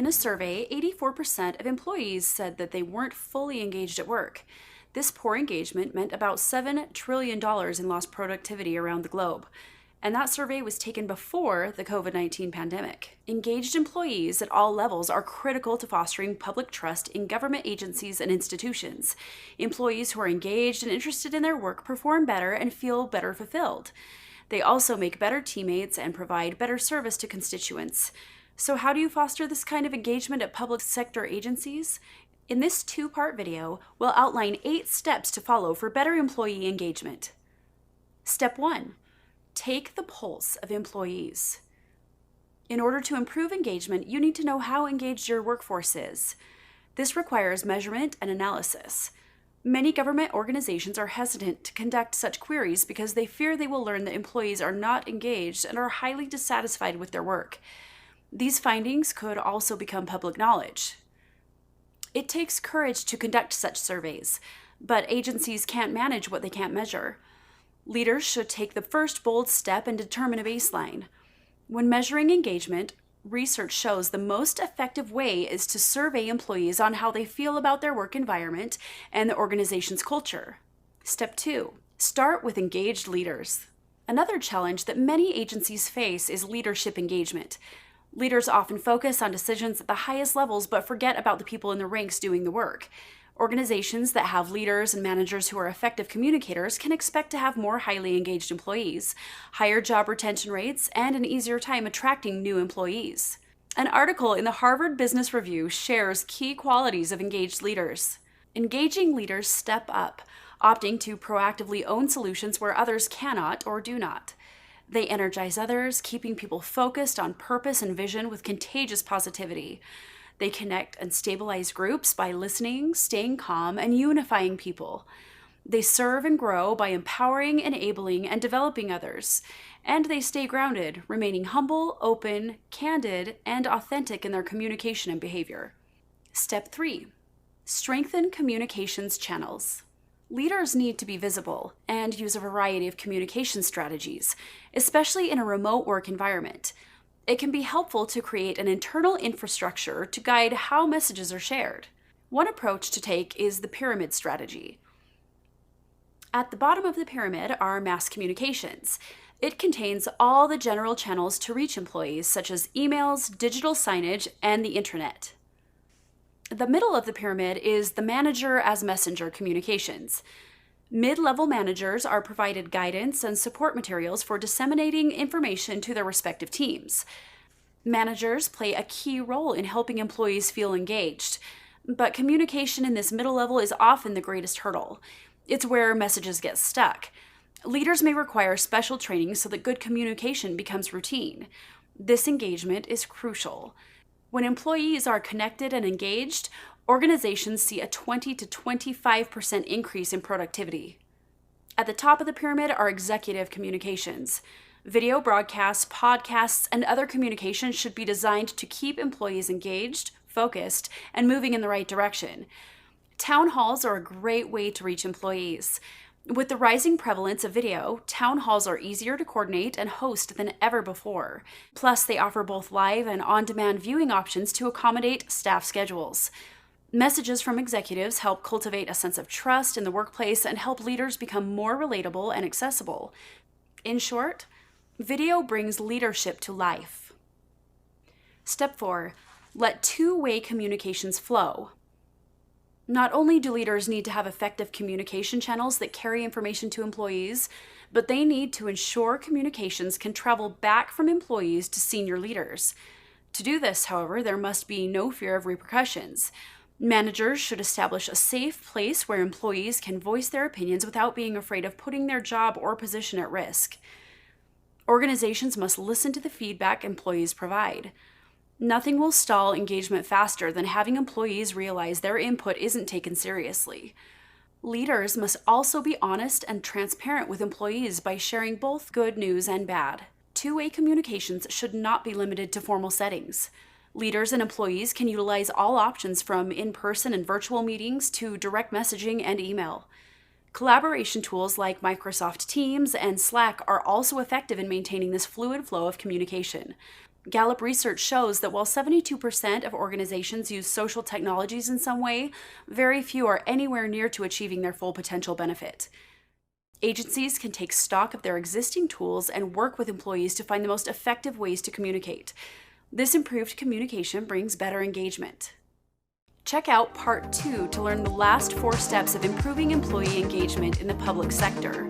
In a survey, 84% of employees said that they weren't fully engaged at work. This poor engagement meant about $7 trillion in lost productivity around the globe. And that survey was taken before the COVID-19 pandemic. Engaged employees at all levels are critical to fostering public trust in government agencies and institutions. Employees who are engaged and interested in their work perform better and feel better fulfilled. They also make better teammates and provide better service to constituents. So how do you foster this kind of engagement at public sector agencies? In this two-part video, we'll outline 8 steps to follow for better employee engagement. Step 1. Take the pulse of employees. In order to improve engagement, you need to know how engaged your workforce is. This requires measurement and analysis. Many government organizations are hesitant to conduct such queries because they fear they will learn that employees are not engaged and are highly dissatisfied with their work. These findings could also become public knowledge. It takes courage to conduct such surveys, but agencies can't manage what they can't measure. Leaders should take the first bold step and determine a baseline. When measuring engagement, research shows the most effective way is to survey employees on how they feel about their work environment and the organization's culture. Step 2. Start with engaged leaders. Another challenge that many agencies face is leadership engagement. Leaders often focus on decisions at the highest levels but forget about the people in the ranks doing the work. Organizations that have leaders and managers who are effective communicators can expect to have more highly engaged employees, higher job retention rates, and an easier time attracting new employees. An article in the Harvard Business Review shares key qualities of engaged leaders. Engaging leaders step up, opting to proactively own solutions where others cannot or do not. They energize others, keeping people focused on purpose and vision with contagious positivity. They connect and stabilize groups by listening, staying calm, and unifying people. They serve and grow by empowering, enabling, and developing others. And they stay grounded, remaining humble, open, candid, and authentic in their communication and behavior. Step 3. Strengthen communications channels. Leaders need to be visible and use a variety of communication strategies, especially in a remote work environment. It can be helpful to create an internal infrastructure to guide how messages are shared. One approach to take is the pyramid strategy. At the bottom of the pyramid are mass communications. It contains all the general channels to reach employees, such as emails, digital signage, and the internet. The middle of the pyramid is the manager as messenger communications. Mid-level managers are provided guidance and support materials for disseminating information to their respective teams. Managers play a key role in helping employees feel engaged, but communication in this middle level is often the greatest hurdle. It's where messages get stuck. Leaders may require special training so that good communication becomes routine. This engagement is crucial. When employees are connected and engaged, organizations see a 20 to 25% increase in productivity. At the top of the pyramid are executive communications. Video broadcasts, podcasts, and other communications should be designed to keep employees engaged, focused, and moving in the right direction. Town halls are a great way to reach employees. With the rising prevalence of video, town halls are easier to coordinate and host than ever before. Plus, they offer both live and on-demand viewing options to accommodate staff schedules. Messages from executives help cultivate a sense of trust in the workplace and help leaders become more relatable and accessible. In short, video brings leadership to life. Step 4. Let two-way communications flow. Not only do leaders need to have effective communication channels that carry information to employees, but they need to ensure communications can travel back from employees to senior leaders. To do this, however, there must be no fear of repercussions. Managers should establish a safe place where employees can voice their opinions without being afraid of putting their job or position at risk. Organizations must listen to the feedback employees provide. Nothing will stall engagement faster than having employees realize their input isn't taken seriously. Leaders must also be honest and transparent with employees by sharing both good news and bad. Two-way communications should not be limited to formal settings. Leaders and employees can utilize all options from in-person and virtual meetings to direct messaging and email. Collaboration tools like Microsoft Teams and Slack are also effective in maintaining this fluid flow of communication. Gallup research shows that while 72% of organizations use social technologies in some way, very few are anywhere near to achieving their full potential benefit. Agencies can take stock of their existing tools and work with employees to find the most effective ways to communicate. This improved communication brings better engagement. Check out Part 2 to learn the last 4 steps of improving employee engagement in the public sector.